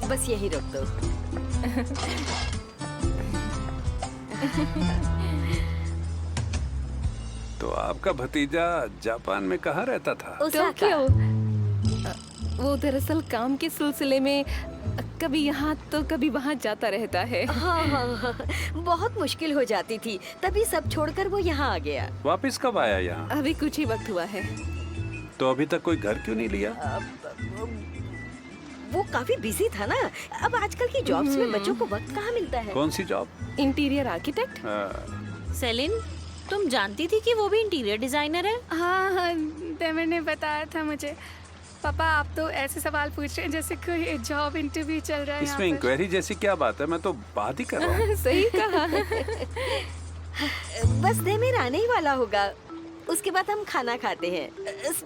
बस यही रोक दो। तो आपका भतीजा जापान में कहाँ रहता था? ओसाका। वो दरअसल काम के सिलसिले में कभी यहाँ तो कभी वहाँ जाता रहता है। हाँ हाँ हाँ, बहुत मुश्किल हो जाती थी, तभी सब छोड़कर वो यहाँ आ गया। वापस कब आया यहाँ? अभी कुछ ही वक्त हुआ है। तो अभी तक कोई घर क्यों नहीं लिया? वो काफी बिजी था ना। अब आजकल की जॉब्स में बच्चों को वक्त कहाँ मिलता है। कौन सी जॉब? Interior architect. सेलिन, तुम जानती थी कि वो भी इंटीरियर डिजाइनर है? हाँ हाँ, देवर ने बताया था मुझे। पापा, आप तो ऐसे सवाल पूछ रहे हैं जैसे कोई जॉब इंटरव्यू चल रहा है। इसमें इंक्वायरी जैसी क्या बात है? मैं तो बात ही कर रहा हूँ। सही कहा। बस देमेर आने ही वाला होगा, उसके बाद हम खाना खाते हैं।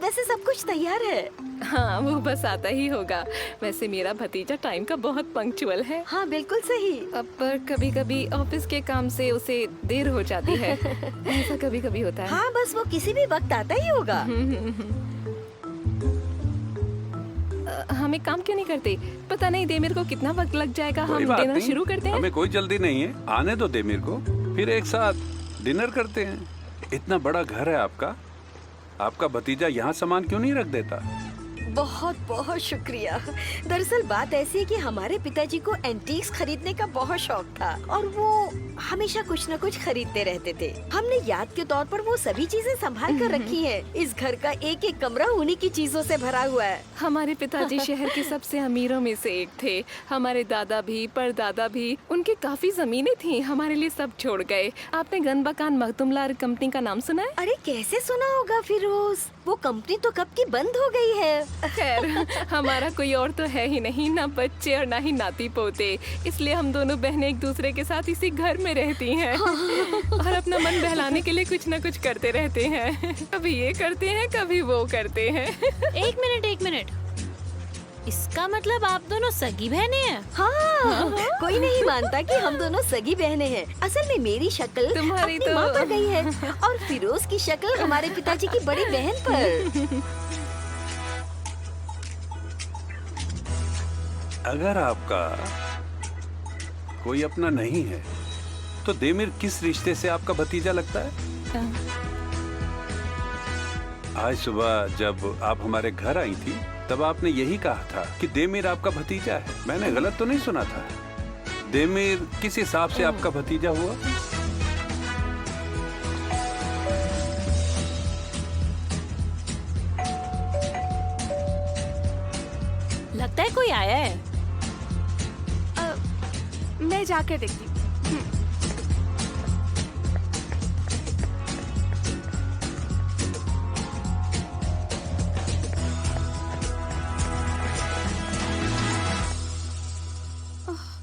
वैसे सब कुछ तैयार है। हाँ, वो बस आता ही होगा। वैसे मेरा भतीजा टाइम का बहुत पंक्चुअल है। हाँ बिल्कुल सही। अब पर कभी कभी ऑफिस के काम से उसे देर हो जाती है। ऐसा कभी कभी होता है। हाँ बस वो किसी भी वक्त आता ही होगा। हम एक काम क्यों नहीं करते? पता नहीं देमिर को कितना वक्त लग जाएगा। कोई हम बात डिनर नहीं, शुरू करते हैं। हमें कोई जल्दी नहीं है। आने दो देमिर को, फिर एक साथ डिनर करते हैं। इतना बड़ा घर है आपका, आपका भतीजा यहाँ सामान क्यों नहीं रख देता? बहुत बहुत शुक्रिया। दरअसल बात ऐसी है कि हमारे पिताजी को एंटीक्स खरीदने का बहुत शौक था और वो हमेशा कुछ न कुछ खरीदते रहते थे। हमने याद के तौर पर वो सभी चीजें संभाल कर रखी हैं। इस घर का एक एक कमरा उन्हीं की चीजों से भरा हुआ है। हमारे पिताजी शहर के सबसे अमीरों में से एक थे। हमारे दादा भी, परदादा भी, उनकी काफी जमीनें थी, हमारे लिए सब छोड़ गए। आपने गनबकान मखदुमलार कंपनी का नाम सुना है? अरे कैसे सुना होगा फिरोज, वो कंपनी तो कब की बंद हो गई है। खैर, हमारा कोई और तो है ही नहीं, ना बच्चे और ना ही नाती पोते। इसलिए हम दोनों बहनें एक दूसरे के साथ इसी घर में रहती हैं और अपना मन बहलाने के लिए कुछ न कुछ करते रहते हैं। कभी ये करते हैं, कभी वो करते हैं। एक मिनट। इसका मतलब आप दोनों सगी बहनें हैं? हाँ, कोई नहीं मानता कि हम दोनों सगी बहनें हैं। असल में मेरी शक्ल तुम्हारी अपनी तो- माँ पर गई है और फिरोज की शक्ल हमारे पिताजी की बड़ी बहन पर। अगर आपका कोई अपना नहीं है तो देमिर किस रिश्ते से आपका भतीजा लगता है? आज सुबह जब आप हमारे घर आई थी तब आपने यही कहा था कि देमिर आपका भतीजा है। मैंने गलत तो नहीं सुना था? देमिर किस हिसाब से आपका भतीजा हुआ? लगता है कोई आया है। मैं जाकर देखती हूँ।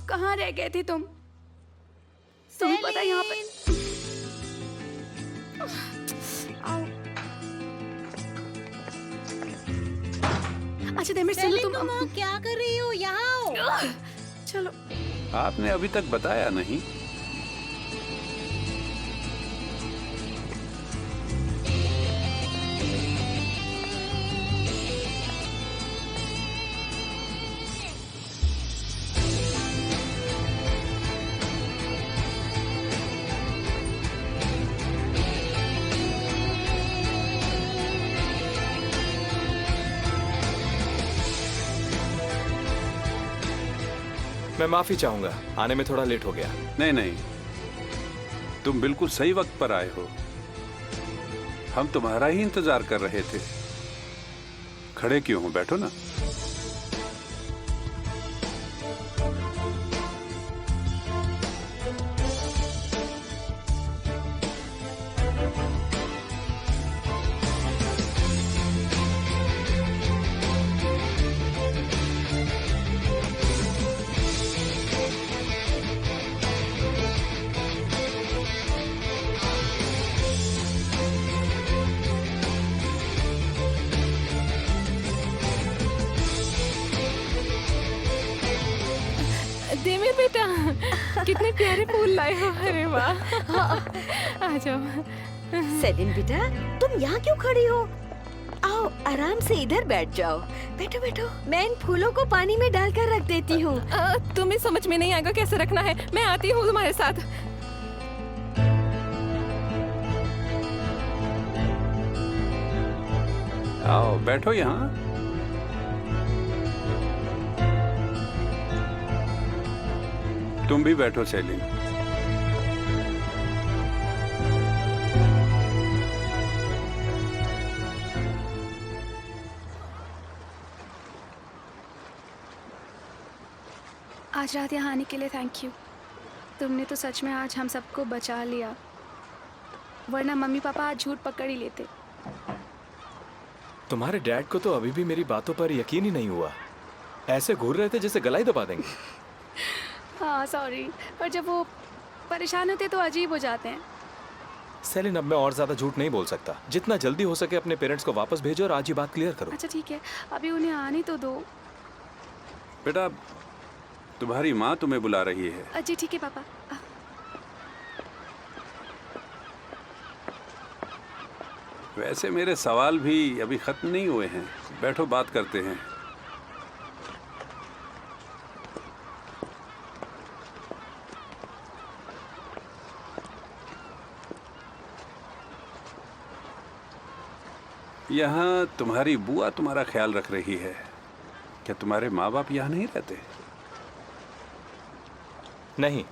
कहाँ रह गए थे तुम? तुम्हें पता है यहाँ पे। आओ। अच्छा देमिर, सुनो सेलिन, तुम। तुम क्या कर रही हो? यहाँ आओ। चलो। आपने अभी तक बताया नहीं। मैं माफी चाहूंगा, आने में थोड़ा लेट हो गया। नहीं नहीं, तुम बिल्कुल सही वक्त पर आए हो। हम तुम्हारा ही इंतजार कर रहे थे। खड़े क्यों हो, बैठो ना। देमिर बेटा, कितने प्यारे फूल लाए हो। अरे वाह, आ जाओ। सेलिन बेटा, तुम यहाँ क्यों खड़ी हो? आओ आराम से इधर बैठ जाओ। बैठो बैठो, मैं इन फूलों को पानी में डालकर रख देती हूँ। तुम्हें समझ में नहीं आएगा कैसे रखना है। मैं आती हूँ तुम्हारे साथ। आओ बैठो यहाँ। तुम भी बैठो सेलिन। आज रात यहाँ आने के लिए थैंक यू। तुमने तो सच में आज हम सबको बचा लिया, वरना मम्मी पापा आज झूठ पकड़ ही लेते। तुम्हारे डैड को तो अभी भी मेरी बातों पर यकीन ही नहीं हुआ। ऐसे घूर रहे थे जैसे गला ही दबा देंगे। हाँ सॉरी, पर जब वो परेशान होते तो अजीब हो जाते हैं। सेलिन, अब मैं और ज्यादा झूठ नहीं बोल सकता। जितना जल्दी हो सके अपने पेरेंट्स को वापस भेजो और आज ही बात क्लियर करो। अच्छा ठीक है, अभी उन्हें आने तो दो। बेटा, तुम्हारी माँ तुम्हें बुला रही है। जी ठीक है पापा। वैसे मेरे सवाल भी अभी खत्म नहीं हुए हैं। बैठो, बात करते हैं। यहाँ तुम्हारी बुआ तुम्हारा ख्याल रख रही है। क्या तुम्हारे माँ बाप यहाँ नहीं रहते? नहीं।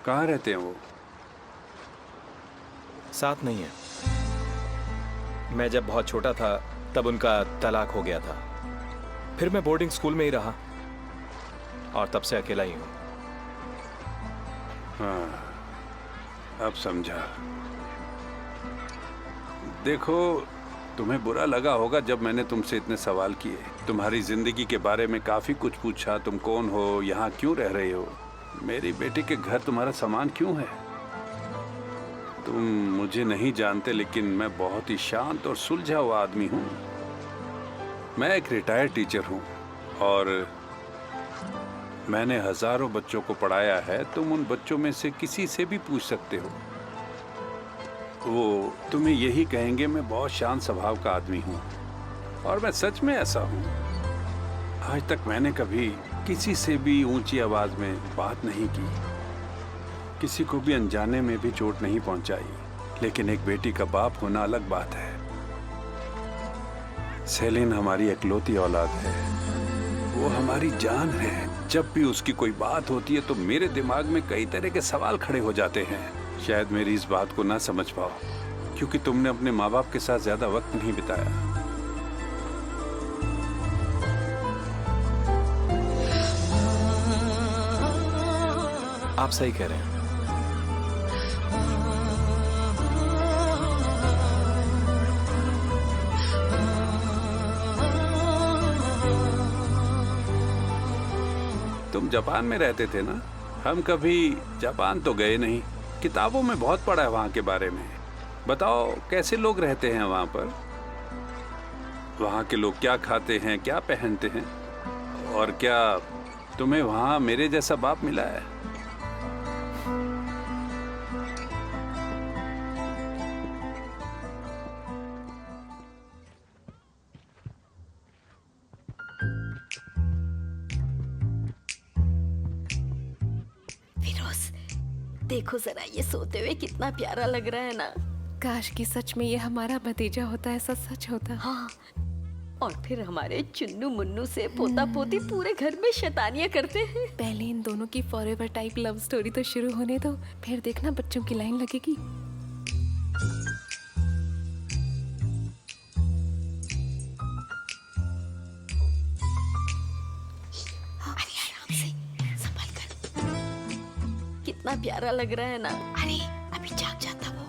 कहाँ रहते हैं वो? साथ नहीं है। मैं जब बहुत छोटा था तब उनका तलाक हो गया था। फिर मैं बोर्डिंग स्कूल में ही रहा और तब से अकेला ही हूँ। हाँ, अब समझा। देखो, तुम्हें बुरा लगा होगा जब मैंने तुमसे इतने सवाल किए। तुम्हारी जिंदगी के बारे में काफी कुछ पूछा। तुम कौन हो, यहाँ क्यों रह रहे हो, मेरी बेटी के घर तुम्हारा सामान क्यों है। तुम मुझे नहीं जानते, लेकिन मैं बहुत ही शांत और सुलझा हुआ आदमी हूँ। मैं एक रिटायर्ड टीचर हूँ और मैंने हजारों बच्चों को पढ़ाया है। तुम उन बच्चों में से किसी से भी पूछ सकते हो, वो तुम्हें यही कहेंगे मैं बहुत शांत स्वभाव का आदमी हूँ। और मैं सच में ऐसा हूँ। आज तक मैंने कभी किसी से भी ऊंची आवाज में बात नहीं की, किसी को भी अनजाने में भी चोट नहीं पहुंचाई। लेकिन एक बेटी का बाप होना अलग बात है। सेलिन हमारी इकलौती औलाद है, वो हमारी जान है। जब भी उसकी कोई बात होती है तो मेरे दिमाग में कई तरह के सवाल खड़े हो जाते हैं। शायद मेरी इस बात को ना समझ पाओ, क्योंकि तुमने अपने माँ बाप के साथ ज्यादा वक्त नहीं बिताया। आप सही कह रहे हैं। तुम जापान में रहते थे ना? हम कभी जापान तो गए नहीं, किताबों में बहुत पढ़ा है वहाँ के बारे में। बताओ कैसे लोग रहते हैं वहाँ पर? वहाँ के लोग क्या खाते हैं, क्या पहनते हैं? और क्या तुम्हें वहाँ मेरे जैसा बाप मिला है? देखो जरा, ये सोते हुए कितना प्यारा लग रहा है ना। काश कि सच में ये हमारा भतीजा होता, ऐसा सच होता। हाँ, और फिर हमारे चुन्नू मुन्नू से पोता पोती पूरे घर में शैतानियां करते हैं। पहले इन दोनों की फॉरएवर टाइप लव स्टोरी तो शुरू होने दो, फिर देखना बच्चों की लाइन लगेगी। कितना प्यारा लग रहा है ना। अरे अभी जाग जाता वो।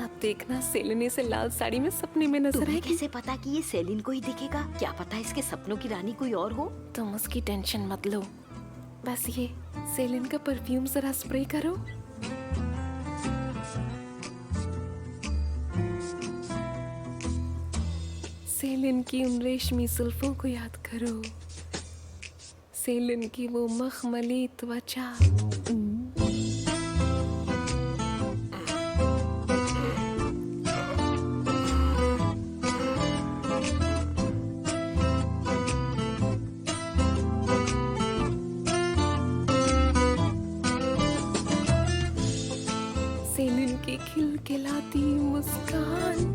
अब देखना सेलिन से लाल साड़ी में सपने में नजर तुम्हें आएगी। कैसे पता कि ये सेलिन को ही दिखेगा? क्या पता इसके सपनों की रानी कोई और हो। तुम उसकी टेंशन मत लो, बस ये सेलिन का परफ्यूम जरा स्प्रे करो। सेलिन की उन रेशमी जुल्फों को याद करो, सेलिन की वो मखमली त्वचा। खिलखिलाती मुस्कान।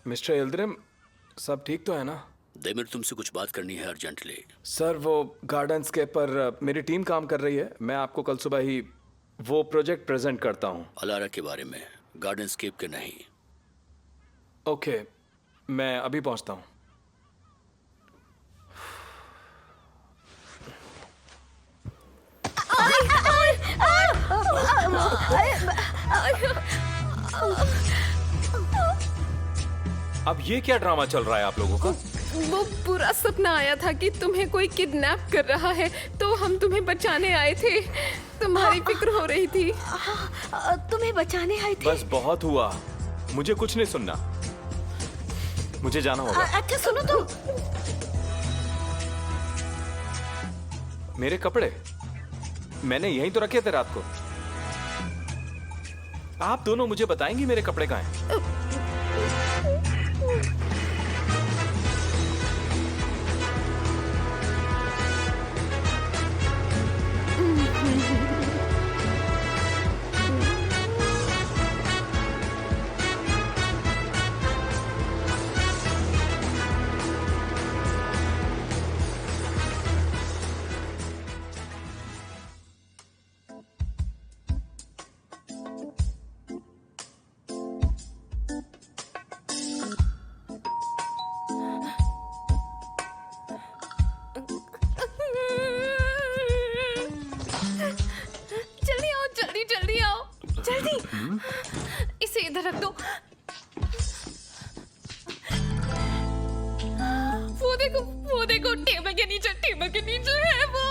मिस्टर यल्द्रिम, सब ठीक तो है ना? देमिर, तुमसे कुछ बात करनी है अर्जेंटली। सर, वो गार्डन्स के पर मेरी टीम काम कर रही है। मैं आपको कल सुबह ही वो प्रोजेक्ट प्रेजेंट करता हूँ। अलारा के बारे में, गार्डनस्केप के नहीं। ओके, मैं अभी पहुँचता हूँ। अब ये क्या ड्रामा चल रहा है आप लोगों का? वो बुरा सपना आया था कि तुम्हें कोई किडनैप कर रहा है, तो हम तुम्हें बचाने आए थे। तुम्हारी फिक्र हो रही थी। तुम्हें बचाने आए थे? बस बहुत हुआ, मुझे कुछ नहीं सुनना, मुझे जाना होगा। अच्छा सुनो तो। मेरे कपड़े मैंने यहीं तो रखे थे रात को। आप दोनों मुझे बताएंगी मेरे कपड़े कहाँ हैं? जल्दी आओ, जल्दी जल्दी आओ, जल्दी। इसे इधर रख दो। वो देखो टेबल के नीचे है वो।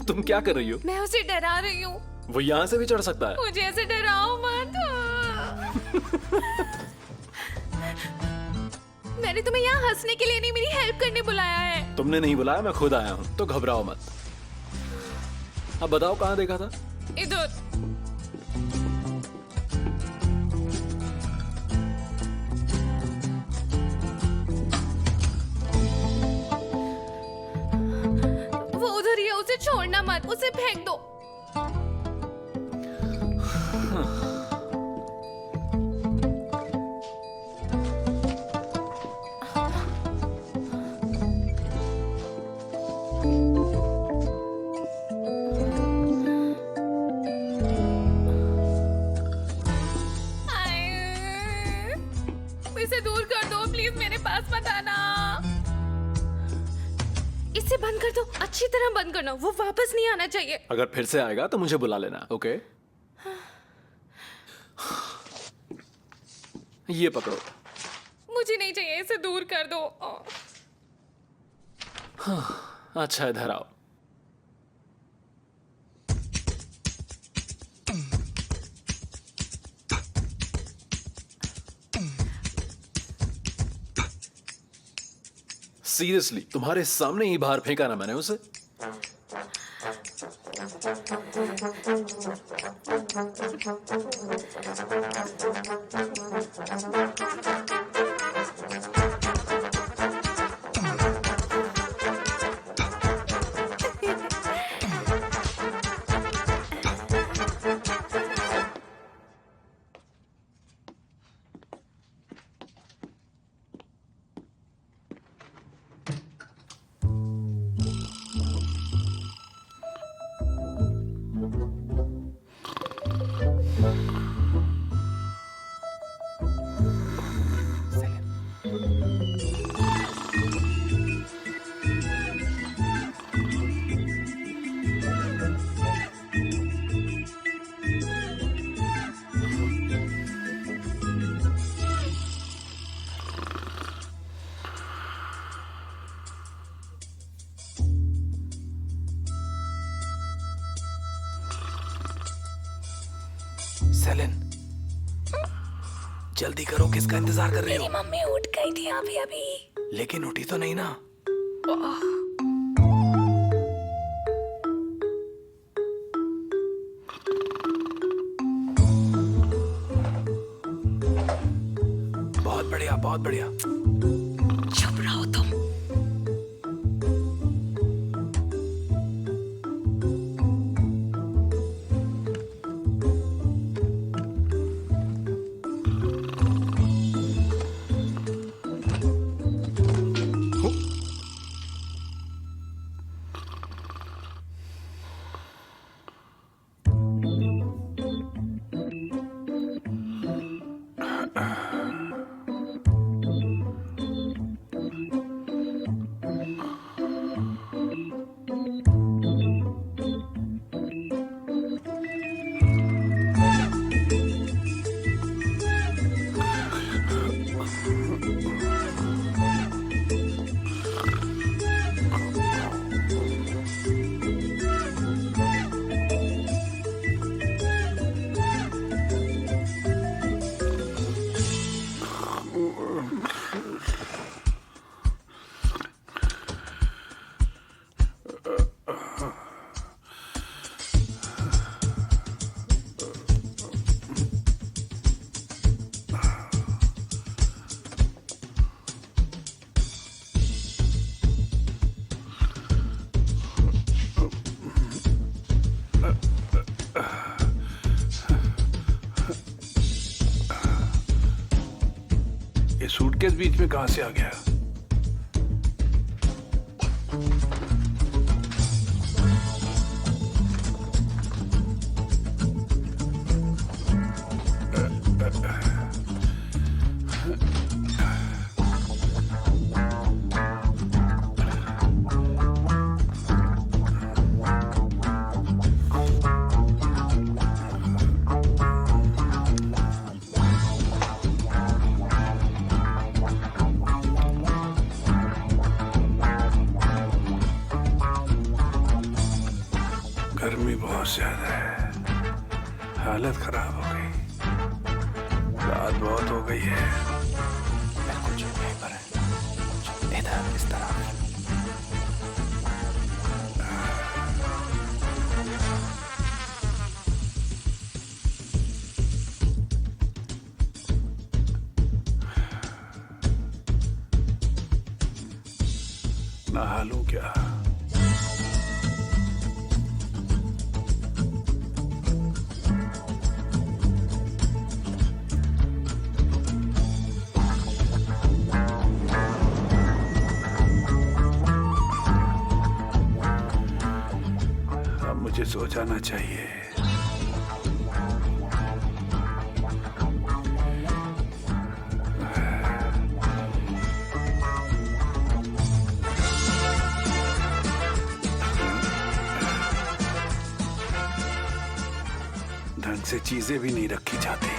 तुम क्या कर रही हो? मैं उसे डरा रही हूँ। वो यहाँ से भी चढ़ सकता है। मुझे ऐसे डराओ मत। मैंने तुम्हें यहाँ हंसने के लिए नहीं, मेरी हेल्प करने बुलाया है। तुमने नहीं बुलाया, मैं खुद आया हूँ, तो घबराओ मत। अब बताओ कहाँ देखा था? इधर। वो उधर ही है, उसे छोड़ना मत, उसे फेंक दो। इसे दूर कर दो प्लीज, मेरे पास मत आना। इसे बंद कर दो, अच्छी तरह बंद करना, वो वापस नहीं आना चाहिए। अगर फिर से आएगा तो मुझे बुला लेना, ओके? ये पकड़ो। मुझे नहीं चाहिए, इसे दूर कर दो। अच्छा, इधर आओ। सीरियसली, तुम्हारे सामने ही बाहर फेंका ना मैंने उसे। सेलिन, जल्दी करो, किसका इंतजार कर रही हो? मम्मी उठ गई थी अभी अभी। लेकिन उठी तो नहीं ना? बहुत बढ़िया, बहुत बढ़िया। चुप रहो तुम। ये सूटकेस बीच में कहां से आ गया? गर्मी बहुत ज्यादा है, हालत खराब हो गई, रात बहुत हो गई है। बिल्कुल चुप, यहीं पर है, इधर इस तरफ। नहा लूं क्या? अब मुझे सो जाना चाहिए। ढंग से चीजें भी नहीं रखी जाती।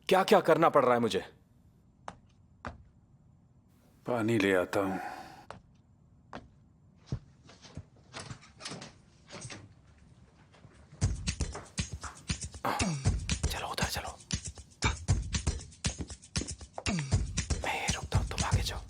क्या क्या करना पड़ रहा है मुझे? पानी ले आता हूं। चलो उधर चलो, मैं यहीं रुकता हूं, तुम आगे जाओ।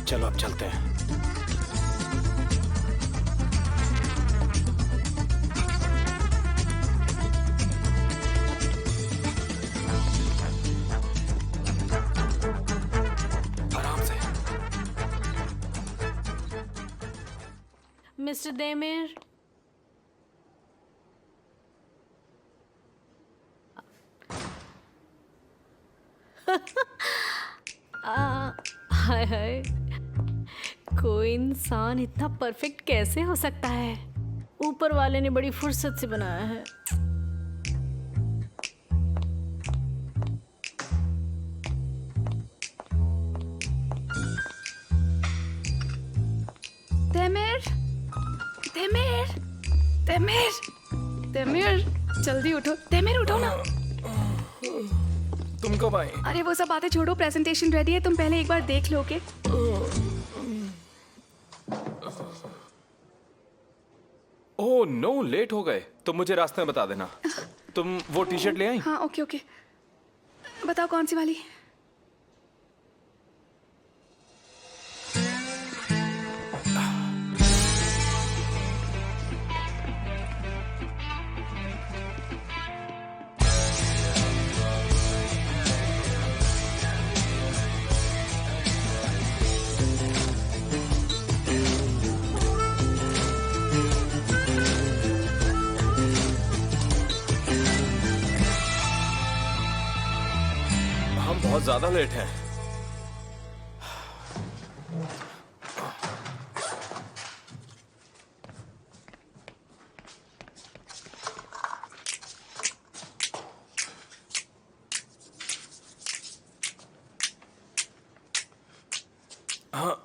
चलो अब चलते हैं। मिस्टर देमिर, हाय हाय, कोई इंसान इतना परफेक्ट कैसे हो सकता है? ऊपर वाले ने बड़ी फुर्सत से बनाया है। देमिर, देमिर, देमिर, देमिर, जल्दी उठो। देमिर उठो ना। तुम कब आए? अरे वो सब बातें छोड़ो, प्रेजेंटेशन रेडी है, तुम पहले एक बार देख लोगे। ओह नो, लेट हो गए। तुम मुझे रास्ते में बता देना। तुम वो टी शर्ट ले आई? हाँ ओके ओके, बताओ कौन सी वाली? हम बहुत ज्यादा लेट हैं। हाँ,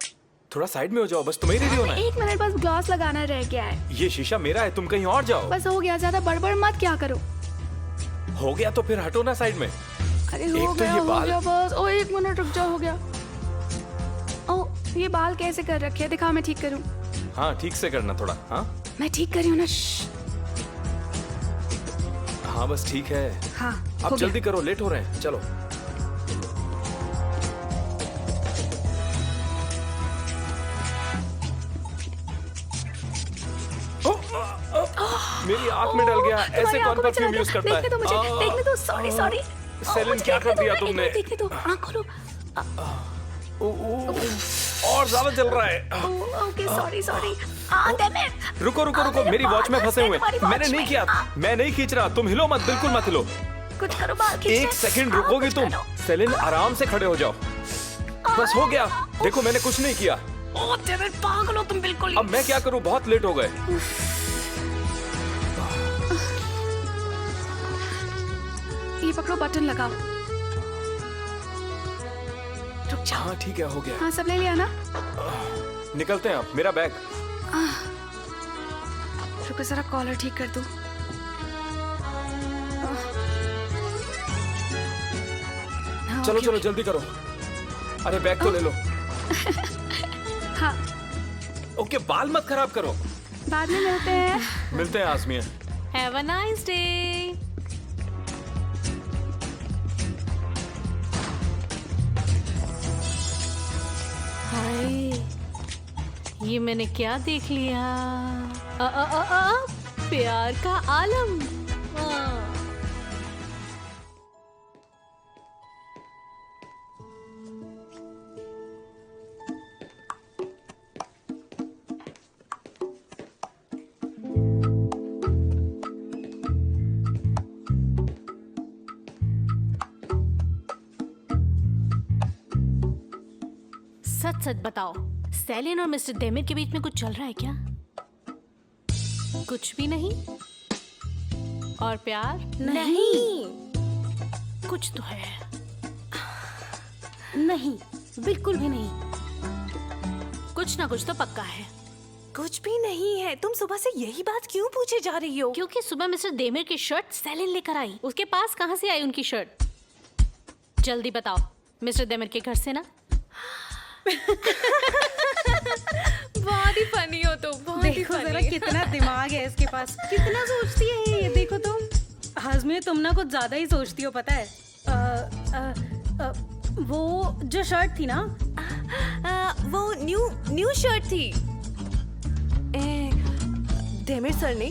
थोड़ा साइड में हो जाओ, बस तुम्हें रेडी होना है। 1 मिनट, बस ग्लास लगाना रह गया है। ये शीशा मेरा है, तुम कहीं और जाओ। बस हो गया, ज्यादा बड़बड़ मत क्या करो। हो गया तो फिर हटो ना साइड में। अरे एक हो तो गया, ये हो बाल- गया बस। ओ 1 मिनट रुक जाओ, हो गया। ओ ये बाल कैसे कर रखे हैं, दिखाओ मैं ठीक करूं। हाँ ठीक से करना थोड़ा। हाँ मैं ठीक कर रही हूँ ना। श्श्श। हाँ बस ठीक है। हाँ अब हो जल्दी गया। करो, लेट हो रहे हैं। चलो। मेरी आंख में डल गया। ऐसे तुम्हारी कौन आंखों में चला परफ्यूम गया। यूज करता है? देखने दो मुझे, देखने दो। Sorry sorry. सेलिन, क्या कर दिया तुमने? देखने दो, आँख खोलो। और ज्यादा जल रहा है। Okay sorry sorry. देमिर, रुको रुको रुको, मेरे मेरी वॉच में बाल फंसे हुए। तुम्हारी वॉच मैंने नहीं में। किया। मैं नहीं खींच रहा। तुम हिलो मत, बिल्कुल मत हिलो। कुछ करो, बाल खींचना। 1 सेकंड हाँ, रुकोगी कुछ तुम? करो। सेलिन आराम से खड़े हो जाओ। बस हो गया। देखो मैंने कुछ नहीं किया। ओ देमिर, पागल हो तुम बिल्कुल। अब मैं क्या करूं? बहुत लेट हो गए। ये पकड़ो, बटन लगाओ। रुक जाओ। हाँ ठीक है, हो गया। हाँ सब ले लिया ना? निकलते हैं अब। मेरा बैग। रुको जरा कॉलर ठीक कर दूं। हाँ, चलो ओके, चलो ओके। जल्दी करो। अरे बैग तो ले लो। हाँ ओके, बाल मत खराब करो। बाद में मिलते हैं। मिलते हैं आसमिया। Have a nice day. Hi, ये मैंने क्या देख लिया? प्यार का आलम। सच सच बताओ, सेलिन और मिस्टर देमिर के बीच में कुछ चल रहा है क्या? कुछ भी नहीं? और प्यार? नहीं। कुछ तो है। नहीं, बिल्कुल भी नहीं। कुछ ना कुछ तो पक्का है। कुछ भी नहीं है। तुम सुबह से यही बात क्यों पूछे जा रही हो? क्योंकि सुबह मिस्टर देमिर की शर्ट सेलिन लेकर आई। उसके पास कहाँ से आई उनकी शर्ट? जल्दी बताओ। मिस्टर देमिर के घर से ना? बहुत ही फनी हो तुम, बहुत ही देखो जरा फनी। कितना दिमाग है इसके पास, कितना सोचती है ये। देखो तुम हाजमे, तुम ना कुछ ज्यादा ही सोचती हो, पता है। वो जो शर्ट थी ना, वो न्यू शर्ट थी। देमिर सर ने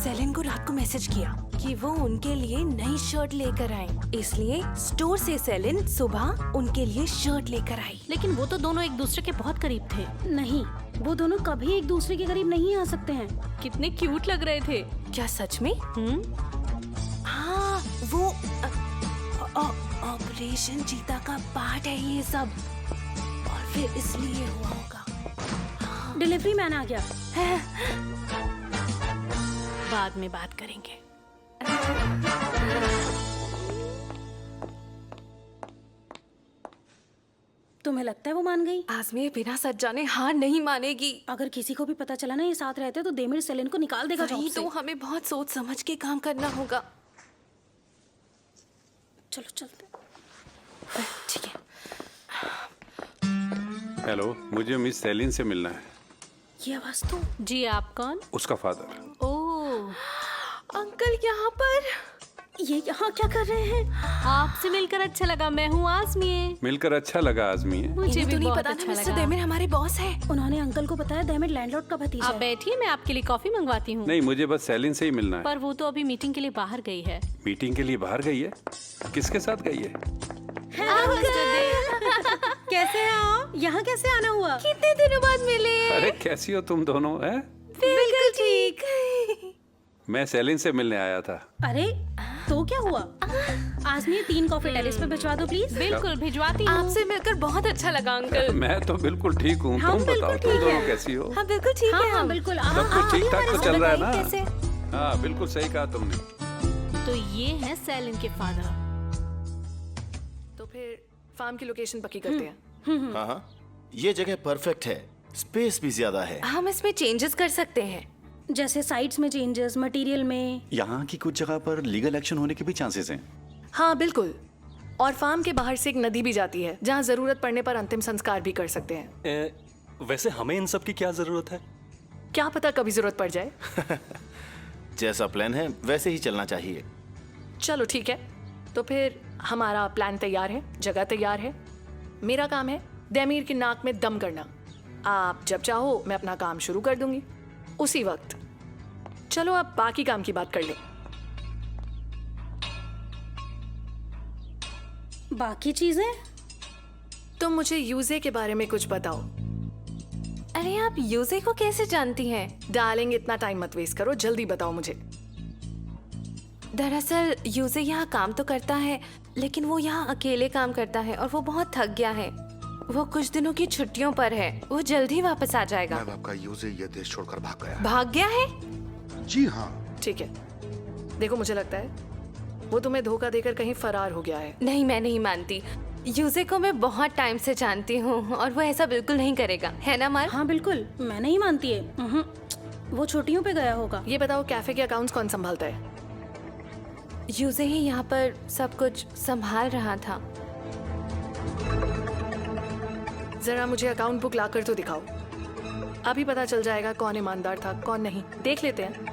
सेलिन को रात को मैसेज किया कि वो उनके लिए नई शर्ट लेकर आए, इसलिए स्टोर से सेलिन सुबह उनके लिए शर्ट लेकर आई। लेकिन वो तो दोनों एक दूसरे के बहुत करीब थे। नहीं वो दोनों कभी एक दूसरे के करीब नहीं आ सकते हैं। कितने क्यूट लग रहे थे। क्या सच में? हाँ, वो ऑपरेशन चीता का पार्ट है ये सब, और फिर इसलिए हुआ होगा। डिलीवरी मैन आ गया। बाद में बात करेंगे। तुम्हें लगता है वो मान गई? आजमी बिना सच जाने हार नहीं मानेगी। अगर किसी को भी पता चला ना ये साथ रहते तो देमिर सेलिन को निकाल देगा जॉब वही से। तो हमें बहुत सोच समझ के काम करना होगा। चलो चलते। ठीक है। हेलो, मुझे मिस सेलिन से मिलना है। ये आवाज तो। जी आप कौन? उसका फादर। ओह, अंकल यहाँ पर। ये यहाँ क्या कर रहे हैं? आपसे मिलकर अच्छा लगा। मैं हूँ आज़मी। मिलकर अच्छा लगा आजमी। मुझे इन्हें भी तो नहीं बहुत पता अच्छा था मिस्टर लगा। देमिर हमारे बॉस है। उन्होंने अंकल को बताया देमिर लैंडलॉर्ड का भतीजा आप है। बैठिए, मैं आपके लिए कॉफी मंगवाती हूँ। नहीं, मुझे बस सेलिन से ही मिलना है। पर वो तो अभी मीटिंग के लिए बाहर गई है। मीटिंग के लिए बाहर गई है? किसके साथ गई है? कैसे हैं आप? यहाँ कैसे आना हुआ? कितने दिनों बाद मिले। अरे कैसी हो तुम दोनों? हैं? बिल्कुल ठीक। मैं सेलिन से मिलने आया था। अरे तो क्या हुआ? आजमी 3 कॉफी टेरेस पे भिजवा दो प्लीज। बिल्कुल भिजवाती हूँ। आपसे मिलकर बहुत अच्छा लगा अंकल। मैं तो बिल्कुल ठीक हूँ। हम तुम बिल्कुल बताओ, तुम ठीक दोनों हैं। कैसी हो? हाँ बिल्कुल ठीक हाँ है हाँ हम। बिल्कुल। सब कुछ ठीक ठाक तो चल रहा है ना? कैसे? हाँ, बिल्कुल सही कहा तुमने। तो ये है सेलिन के फादर। तो फिर फार्म की लोकेशन पक्की करते हैं। हाँ हाँ, ये जगह परफेक्ट है, स्पेस भी ज्यादा है। हम इसमें चेंजेस कर सकते हैं। जैसे साइट्स में चेंजेस, मटेरियल में। यहाँ की कुछ जगह पर लीगल एक्शन होने के भी चांसेस हैं। हाँ बिल्कुल। और फार्म के बाहर से एक नदी भी जाती है जहाँ जरूरत पड़ने पर अंतिम संस्कार भी कर सकते हैं। वैसे हमें इन सब की क्या जरूरत है? क्या पता कभी जरूरत पड़ जाए। जैसा प्लान है वैसे ही चलना चाहिए। चलो ठीक है, तो फिर हमारा प्लान तैयार है, जगह तैयार है। मेरा काम है देमीर की नाक में दम करना। आप जब चाहो मैं अपना काम शुरू कर दूंगी उसी वक्त। चलो अब बाकी काम की बात कर लें। बाकी चीजें? तुम मुझे यूजे के बारे में कुछ बताओ। अरे आप यूजे को कैसे जानती हैं? डार्लिंग इतना टाइम मत वेस्ट करो, जल्दी बताओ मुझे। दरअसल यूजे यहाँ काम तो करता है, लेकिन वो यहाँ अकेले काम करता है और वो बहुत थक गया है। वो कुछ दिनों की छुट्टियों पर है, वो जल्दी वापस आ जाएगा। मैम, आपका यूजे ये देश छोड़कर भाग गया। भाग गया है? जी हाँ। ठीक है, देखो मुझे लगता है वो तुम्हें धोखा देकर कहीं फरार हो गया है। नहीं, मैं नहीं मानती। यूजे को मैं बहुत टाइम से जानती हूँ और वो ऐसा बिल्कुल नहीं करेगा, है ना मार? हाँ बिल्कुल, मैं नहीं मानती है। वो छुट्टियों पे गया होगा। ये बताओ कैफे के अकाउंट्स कौन संभालता है? यूजे ही यहाँ पर सब कुछ संभाल रहा था। जरा मुझे अकाउंट बुक लाकर तो दिखाओ, अभी पता चल जाएगा कौन ईमानदार था कौन नहीं। देख लेते हैं।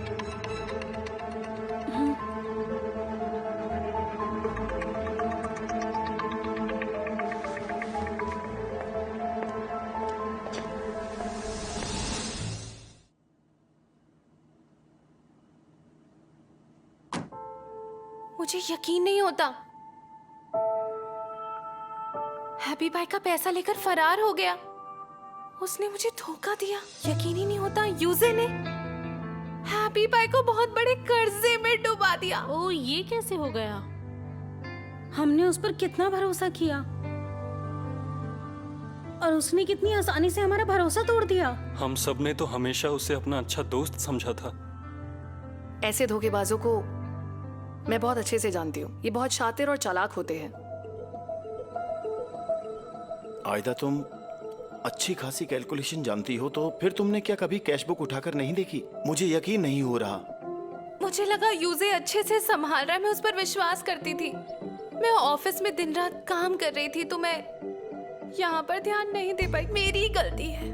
मुझे यकीन नहीं होता, हैप्पी भाई का पैसा लेकर फरार हो गया। उसने मुझे धोखा दिया। यकीन ही नहीं होता, यूजे ने हैप्पी भाई को बहुत बड़े कर्जे में डुबा दिया। ओ, ये कैसे हो गया? हमने उस पर कितना भरोसा किया और उसने कितनी आसानी से हमारा भरोसा तोड़ दिया। हम सब ने तो हमेशा उसे अपना अच्छा दोस्त समझा था। ऐसे धोखेबाजों को मैं बहुत अच्छे से जानती हूँ। ये बहुत शातिर और चालाक होते हैं। आयदा, तुम अच्छी खासी कैलकुलेशन जानती हो, तो फिर तुमने क्या कभी कैश बुक उठाकर नहीं देखी? मुझे यकीन नहीं हो रहा। मुझे लगा यूजे अच्छे से संभाल रहा है, मैं उस पर विश्वास करती थी। मैं ऑफिस में दिन रात काम कर रही थी तो मैं यहाँ पर ध्यान नहीं दे पाई। मेरी गलती है।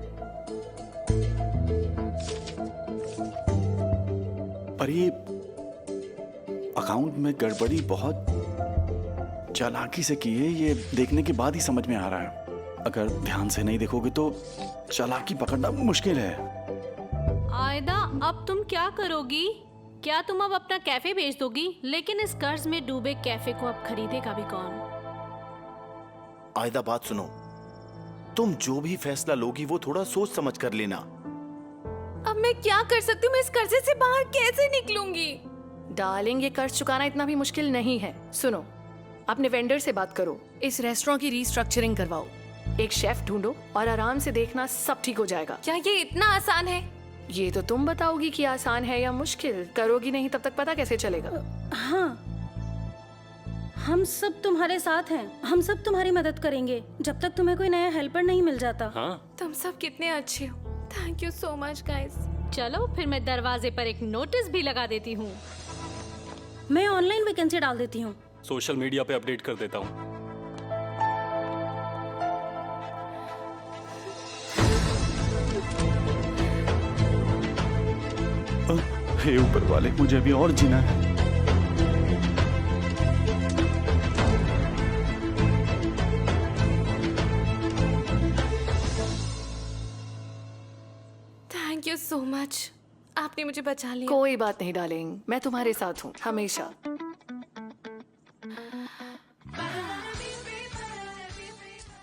पर ये अकाउंट में गड़बड़ी बहुत चालाकी से की है, ये देखने के बाद ही समझ में आ रहा है। अगर ध्यान से नहीं देखोगे तो चालाकी पकड़ना मुश्किल है। आयदा, अब तुम क्या करोगी? क्या तुम अब अपना कैफे बेच दोगी? लेकिन इस कर्ज में डूबे कैफे को अब खरीदेगा भी कौन? आयदा, बात सुनो, तुम जो भी फैसला लोगी वो थोड़ा सोच समझ कर लेना। अब मैं क्या कर सकती हूँ? मैं इस कर्जे से बाहर कैसे निकलूंगी? डार्लिंग, ये कर्ज चुकाना इतना भी मुश्किल नहीं है। सुनो, अपने वेंडर से बात करो, इस रेस्टोरेंट की रीस्ट्रक्चरिंग करवाओ, एक शेफ ढूंढो और आराम से देखना सब ठीक हो जाएगा। क्या ये इतना आसान है? ये तो तुम बताओगी कि आसान है या मुश्किल। करोगी नहीं तब तक पता कैसे चलेगा? हाँ, हम सब तुम्हारे साथ हैं। हम सब तुम्हारी मदद करेंगे जब तक तुम्हें कोई नया हेल्पर नहीं मिल जाता। हाँ, तुम सब कितने अच्छे हो। Thank you so much guys. चलो फिर मैं दरवाजे पर एक नोटिस भी लगा देती हूँ। मैं ऑनलाइन वैकेंसी डाल देती हूँ। सोशल मीडिया पे अपडेट कर देता हूँ। हे ऊपर वाले, मुझे अभी और जीना है। थैंक यू सो मच, आपने मुझे बचा लिया। कोई बात नहीं डार्लिंग, मैं तुम्हारे साथ हूँ हमेशा।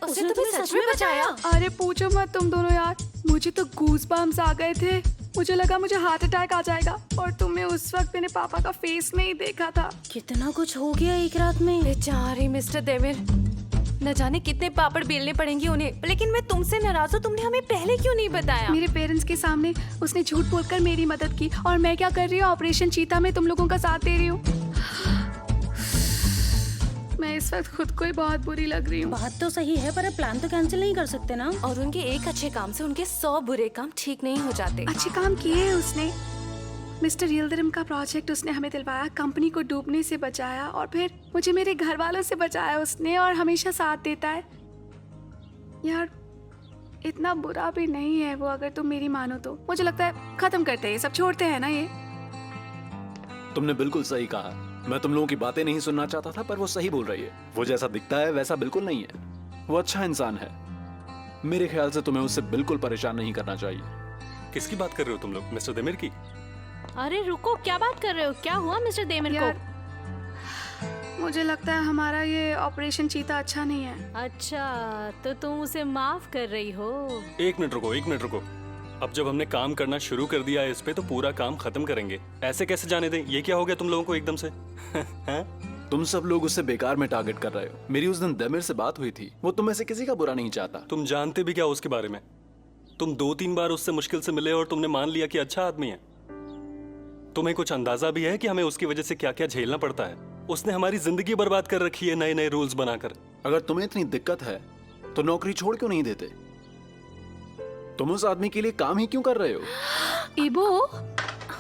उसने तुम्हें सच में बचाया? अरे पूछो मत तुम दोनों यार, मुझे तो गूज़बम्प्स आ गए थे। मुझे लगा मुझे हार्ट अटैक आ जाएगा और तुमने उस वक्त मेरे पापा का फेस नहीं देखा था। कितना कुछ हो गया एक रात में। बेचारे मिस्टर देविर, न जाने कितने पापड़ बेलने पड़ेंगे उन्हें। लेकिन मैं तुमसे नाराज हूँ, तुमने हमें पहले क्यों नहीं बताया? मेरे पेरेंट्स के सामने उसने झूठ बोलकर मेरी मदद की और मैं क्या कर रही हूँ, ऑपरेशन चीता में तुम लोगों का साथ दे रही हूँ। मैं इस वक्त खुद को ही बहुत बुरी लग रही हूँ। बात तो सही है, पर प्लान तो कैंसिल नहीं कर सकते ना। और उनके एक अच्छे काम से उनके 100 बुरे काम ठीक नहीं हो जाते। अच्छे काम किए हैं उसने। मिस्टर यिल्दिरिम का प्रोजेक्ट उसने हमें दिलवाया, कंपनी को डूबने से बचाया और फिर मुझे मेरे घर वालों से बचाया उसने, और हमेशा साथ देता है। यार इतना बुरा भी नहीं है वो, अगर तुम मेरी मानो तो। मुझे लगता है खत्म करते हैं ये सब, छोड़ते हैं ना ये। तुमने बिल्कुल सही कहा। मैं तुम लोगों की बातें नहीं सुनना चाहता था, पर वो सही बोल रही है। वो जैसा दिखता है वैसा बिल्कुल नहीं है। वो अच्छा इंसान है। मेरे ख्याल से तुम्हें उससे बिल्कुल परेशान नहीं करना चाहिए। किसकी बात कर रहे हो तुम लोग? मिस्टर देमिर की? अरे रुको, क्या बात कर रहे हो? क्या हुआ मिस्टर देमिर को? यार मुझे लगता है हमारा ये ऑपरेशन चीता अच्छा नहीं है। अच्छा, तो तुम उसे माफ कर रही हो? एक मिनट रुको, एक मिनट रुको। अब जब हमने काम करना शुरू कर दिया है इस पे, तो पूरा काम खत्म करेंगे। ऐसे कैसे जाने दें? ये क्या हो गया तुम लोगों को एकदम से? तुम सब लोग उससे बेकार में टारगेट कर रहे हो। मेरी उस दिन देमिर से बात हुई थी, वो तुम में से किसी का बुरा नहीं चाहता। तुम जानते भी क्या उसके बारे में? तुम 2-3 बार उससे मुश्किल से मिले और तुमने मान लिया कि अच्छा आदमी है। तुम्हें कुछ अंदाजा भी है कि हमें उसकी वजह से क्या क्या झेलना पड़ता है? उसने हमारी जिंदगी बर्बाद कर रखी है नए नए रूल्स बनाकर। अगर तुम्हें इतनी दिक्कत है तो नौकरी छोड़ क्यों नहीं देते? तुम उस आदमी के लिए काम ही क्यों कर रहे हो? इबो,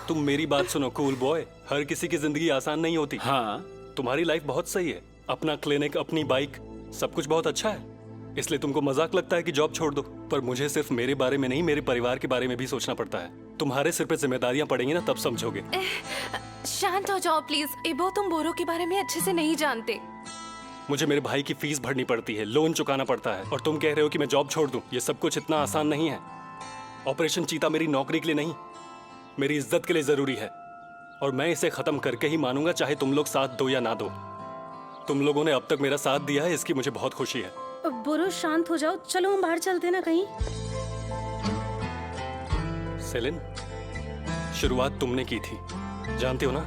तुम मेरी बात सुनो कूल बॉय, हर किसी की जिंदगी आसान नहीं होती। हाँ, तुम्हारी लाइफ बहुत सही है, अपना क्लिनिक, अपनी बाइक, सब कुछ बहुत अच्छा है। इसलिए तुमको मजाक लगता है कि जॉब छोड़ दो, पर मुझे सिर्फ मेरे बारे में नहीं, मेरे परिवार के बारे में भी सोचना पड़ता है। तुम्हारे सिर पे जिम्मेदारियां पड़ेंगी ना, तब समझोगे। शांत हो जाओ प्लीज। इबो, तुम बोरो के बारे में अच्छे से नहीं जानते। मुझे मेरे भाई की फीस भरनी पड़ती है, लोन चुकाना पड़ता है, और तुम कह रहे हो कि मैं जॉब छोड़ दूं। ये सब कुछ इतना आसान नहीं है। ऑपरेशन चीता मेरी नौकरी के लिए नहीं, मेरी इज्जत के लिए जरूरी है, और मैं इसे खत्म करके ही मानूंगा, चाहे तुम लोग साथ दो या ना दो। तुम लोगों ने अब तक मेरा साथ दिया है, इसकी मुझे बहुत खुशी है। बोरो शांत हो जाओ, चलो हम बाहर चलते ना कहीं। सेलिन, शुरुआत तुमने की थी, जानती हो ना,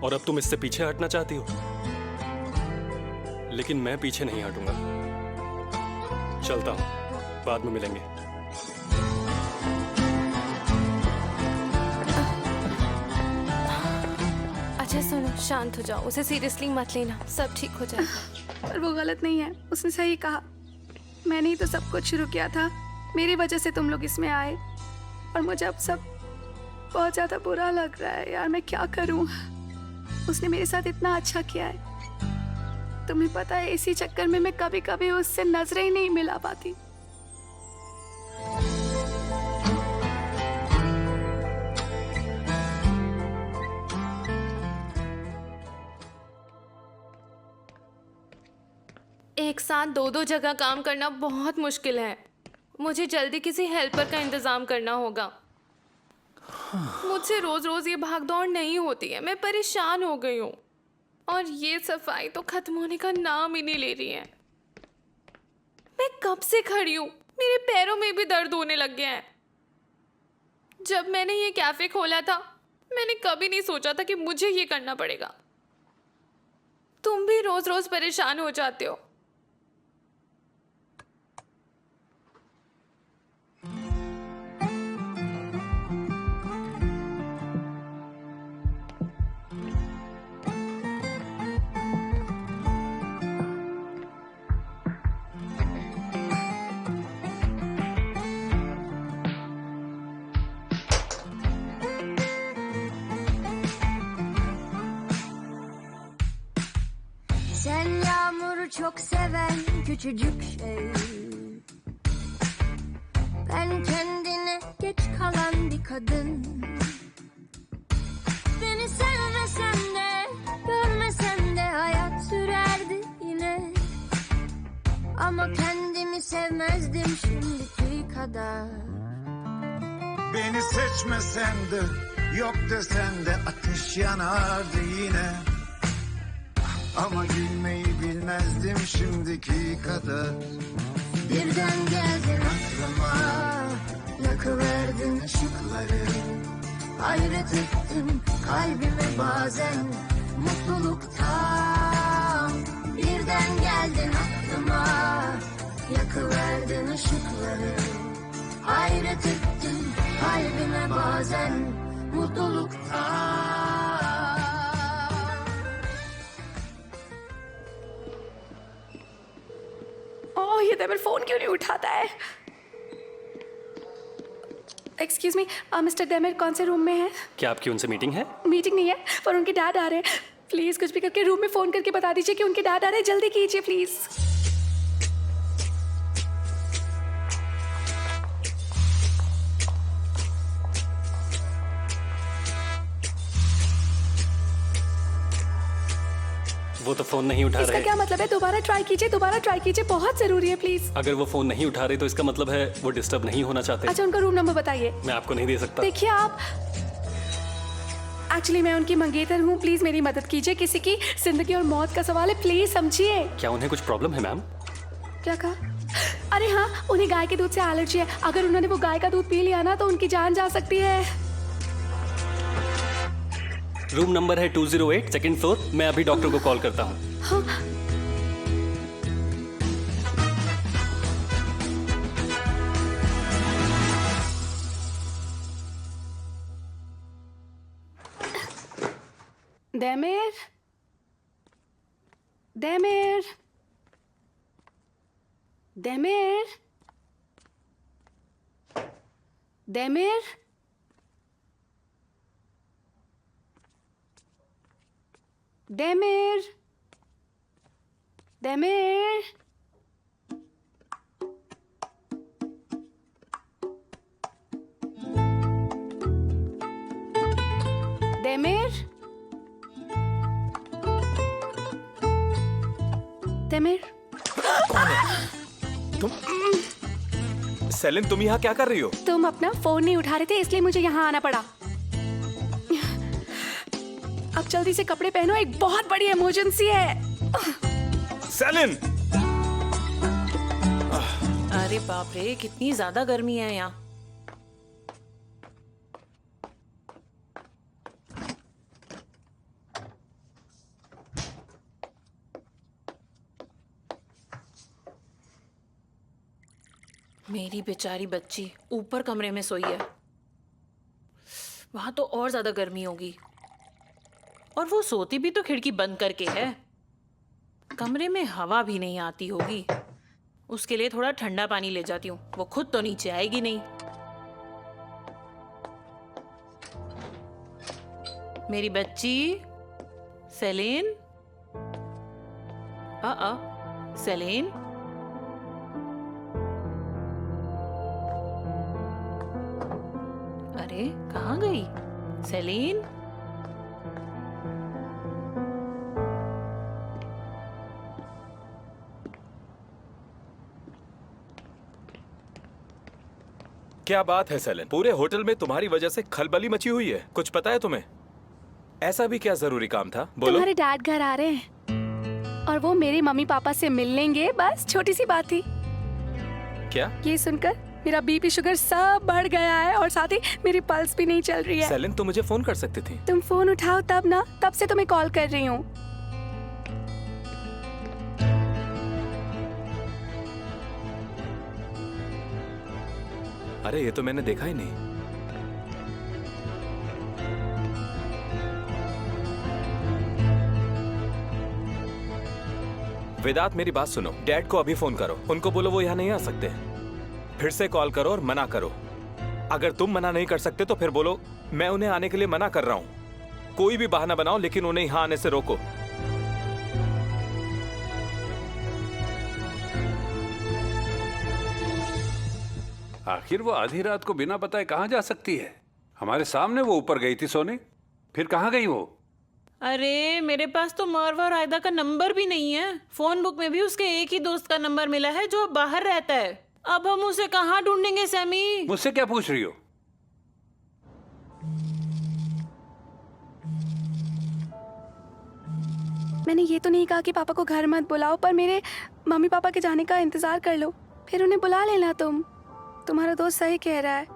और अब तुम इससे पीछे हटना चाहती हो, लेकिन मैं पीछे नहीं हटूंगा। चलता हूं, बाद में मिलेंगे। अच्छा सुनो, शांत हो जाओ, उसे सीरियसली मत लेना, सब ठीक हो जाएगा। पर वो गलत नहीं है, उसने सही कहा। मैंने ही तो सब कुछ शुरू किया था, मेरी वजह से तुम लोग इसमें आए, और मुझे अब सब बहुत ज्यादा बुरा लग रहा है। यार मैं क्या करूं? उसने मेरे साथ इतना अच्छा किया है। तुम्हें पता है, इसी चक्कर में मैं कभी कभी उससे नजरें ही नहीं मिला पाती। एक साथ 2-2 जगह काम करना बहुत मुश्किल है। मुझे जल्दी किसी हेल्पर का इंतजाम करना होगा। मुझसे रोज रोज ये भागदौड़ नहीं होती है, मैं परेशान हो गई हूँ, और ये सफाई तो खत्म होने का नाम ही नहीं ले रही है। मैं कब से खड़ी हूँ, मेरे पैरों में भी दर्द होने लग गया है। जब मैंने ये कैफे खोला था, मैंने कभी नहीं सोचा था कि मुझे ये करना पड़ेगा। तुम भी रोज रोज परेशान हो जाते हो। Sen yağmuru çok seven küçücük şey. Ben kendine geç kalan bir kadın. Beni sevmesen de görmesen de hayat sürerdi yine. Ama kendimi sevmezdim şimdiki kadar. Beni seçmesen de yok desen de ateş yanardı yine. Ama gülmeyi bilmezdim şimdiki kadar. Birden geldin aklıma, yakıverdin ışıkları. Hayret ettim kalbime bazen mutluluktan. Birden geldin aklıma, yakıverdin ışıkları. Hayret ettim kalbime bazen mutluluktan. ओह, ये देवर phone क्यों नहीं उठाता है? Excuse me, mister Dahmer कौन से room में है? क्या आपकी उनसे मीटिंग है? मीटिंग नहीं है, पर उनके डैड आ रहे हैं। प्लीज कुछ भी करके रूम में फोन करके बता दीजिए कि उनके डैड आ रहे हैं। जल्दी कीजिए प्लीज। वो तो फोन नहीं उठा इसका रहे। क्या मतलब है? दोबारा ट्राई कीजिए, बहुत जरूरी है प्लीज। अगर वो फोन नहीं उठा रहे तो इसका मतलब है वो डिस्टर्ब नहीं होना चाहते। अच्छा, उनका रूम नंबर बताइए। मैं आपको नहीं दे सकता। देखिए आप, एक्चुअली मैं उनकी मंगेतर हूँ, प्लीज मेरी मदद कीजिए। किसी की जिंदगी और मौत का सवाल है, प्लीज समझिए। क्या उन्हें कुछ प्रॉब्लम है मैम? क्या कहा? अरे हाँ, उन्हें गाय के दूध से एलर्जी है। अगर उन्होंने वो गाय का दूध पी लिया ना तो उनकी जान जा सकती है। रूम नंबर है 208, सेकंड फ्लोर। मैं अभी डॉक्टर को कॉल करता हूँ। हाँ। Demir, Demir, Demir, Demir, Demir, Demir, Demir, Demir. कौन है? तुम सेलिन, तुम यहाँ क्या कर रही हो? तुम अपना फोन नहीं उठा रहे थे, इसलिए मुझे यहाँ आना पड़ा। अब जल्दी से कपड़े पहनो, एक बहुत बड़ी इमरजेंसी है। सेलिन! अरे बाप रे, कितनी ज्यादा गर्मी है यहाँ। मेरी बेचारी बच्ची ऊपर कमरे में सोई है, वहां तो और ज्यादा गर्मी होगी। और वो सोती भी तो खिड़की बंद करके है। कमरे में हवा भी नहीं आती होगी। उसके लिए थोड़ा ठंडा पानी ले जाती हूँ, वो खुद तो नीचे आएगी नहीं। मेरी बच्ची सेलिन, सेलिन, अरे कहाँ गई सेलिन? क्या बात है सेलिन? पूरे होटल में तुम्हारी वजह से खलबली मची हुई है। कुछ पता है तुम्हें? ऐसा भी क्या जरूरी काम था? बोलो। तुम्हारे डैड घर आ रहे हैं और वो मेरे मम्मी पापा से मिल लेंगे, बस छोटी सी बात थी। क्या? ये सुनकर मेरा बीपी शुगर सब बढ़ गया है और साथ ही मेरी पल्स भी नहीं चल रही है। सेलिन, तुम मुझे फोन कर सकती थी। तुम फोन उठाओ तब ना, तब से तुम्हें कॉल कर रही हूँ। अरे ये तो मैंने देखा ही नहीं। वेदांत, मेरी बात सुनो। डैड को अभी फोन करो, उनको बोलो वो यहाँ नहीं आ सकते। फिर से कॉल करो और मना करो। अगर तुम मना नहीं कर सकते तो फिर बोलो मैं उन्हें आने के लिए मना कर रहा हूँ। कोई भी बहाना बनाओ लेकिन उन्हें यहाँ आने से रोको। आखिर वो आधी रात को बिना बताए कहाँ जा सकती है? हमारे सामने वो ऊपर गई थी सोने, फिर कहाँ गई वो? अरे मेरे पास तो मरवा और आयदा का नंबर भी नहीं है। फोन बुक में भी उसके एक ही दोस्त का नंबर मिला है जो बाहर रहता है। अब हम उसे कहाँ ढूंढेंगे सैमी? मुझसे क्या पूछ रही हो? मैंने ये तो नहीं कहा कि पापा को घर मत बुलाओ, पर मेरे मम्मी पापा के जाने का इंतजार कर लो, फिर उन्हें बुला लेना। तुम्हारा दोस्त सही कह रहा है,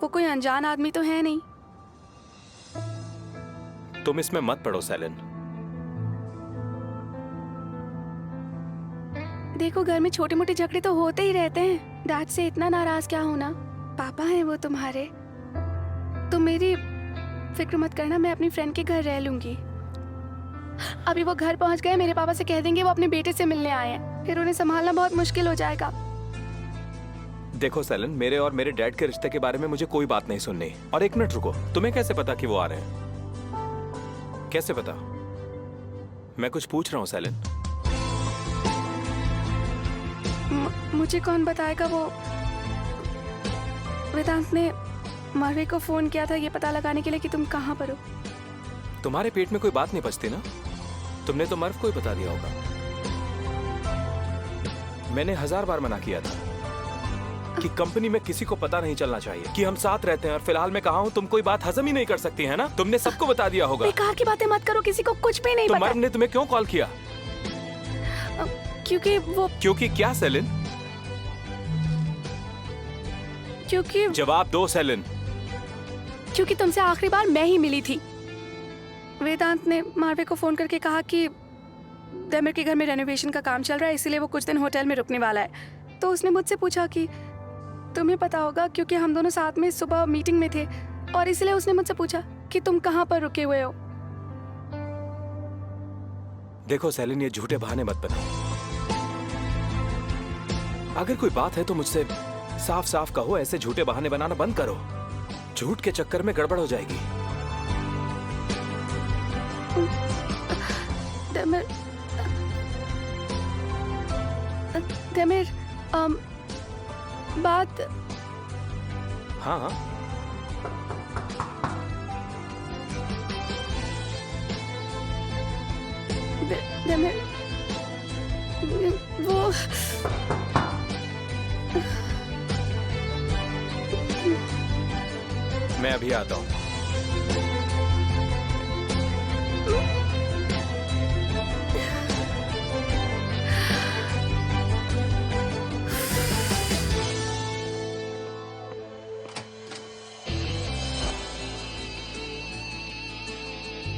वो कोई अनजान आदमी तो है नहीं। तुम इसमें मत पड़ो सेलिन। देखो, घर में छोटे मोटे झगड़े तो होते ही रहते हैं। डैड से इतना नाराज क्या होना, पापा हैं वो तुम्हारे। तुम मेरी फिक्र मत करना, मैं अपनी फ्रेंड के घर रह लूंगी। अभी वो घर पहुंच गए, मेरे पापा से कह देंगे वो अपने बेटे से मिलने आए हैं, फिर उन्हें संभालना बहुत मुश्किल हो जाएगा। देखो सेलिन, मेरे और मेरे डैड के रिश्ते के बारे में मुझे कोई बात नहीं सुननी। और एक मिनट रुको, तुम्हें कैसे पता कि वो आ रहे हैं? कैसे पता? मैं कुछ पूछ रहा हूँ सेलिन। मुझे कौन बताएगा? वो वेदांत ने मरवे को फोन किया था ये पता लगाने के लिए कि तुम कहाँ पर हो। तुम्हारे पेट में कोई बात नहीं पचती ना? तुमने तो मर्व को ही बता दिया होगा। मैंने 1000 बार मना किया था कि कंपनी में किसी को पता नहीं चलना चाहिए कि हम साथ रहते हैं, और फिलहाल मैं कहाँ हूँ तुम कोई बात हजम ही नहीं कर सकती है ना? तुमने सबको बता दिया होगा। बेकार की बातें मत करो, किसी को कुछ भी नहीं तो पता। मर्व ने तुम्हें क्यों कॉल किया? क्योंकि वो क्योंकि क्या सेलिन? क्योंकि जवाब दो सेलिन। क्योंकि तुमसे आखिरी बार मैं ही मिली थी। वेदांत ने मारवे को फोन करके कहा कि देमिर के घर में रेनोवेशन का काम चल रहा है, इसीलिए वो कुछ दिन होटल में रुकने वाला है। तो उसने मुझसे पूछा कि तुम्हें पता होगा, क्योंकि हम दोनों साथ में सुबह मीटिंग में थे, और इसलिए उसने मुझसे पूछा कि तुम कहाँ पर रुके हुए हो। देखो सेलिन, ये झूठे बहाने मत बनाओ। अगर कोई बात है तो मुझसे साफ साफ कहो, ऐसे झूठे बहाने बनाना बंद करो। झूठ के चक्कर में गड़बड़ हो जाएगी। देमिर, देमिर, बात। हाँ, देमिर, वो मैं अभी आता हूँ।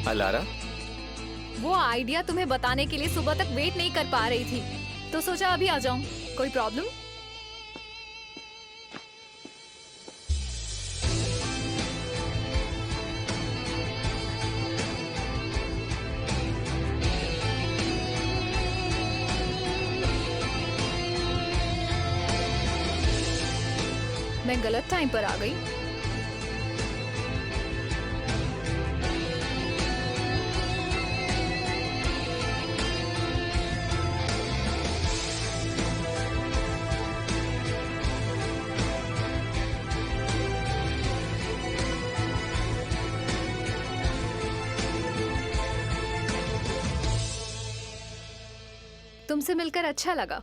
अलारा, वो आइडिया तुम्हें बताने के लिए सुबह तक वेट नहीं कर पा रही थी, तो सोचा अभी आ जाऊं। कोई प्रॉब्लम? मैं गलत टाइम पर आ गई। तुमसे मिलकर अच्छा लगा।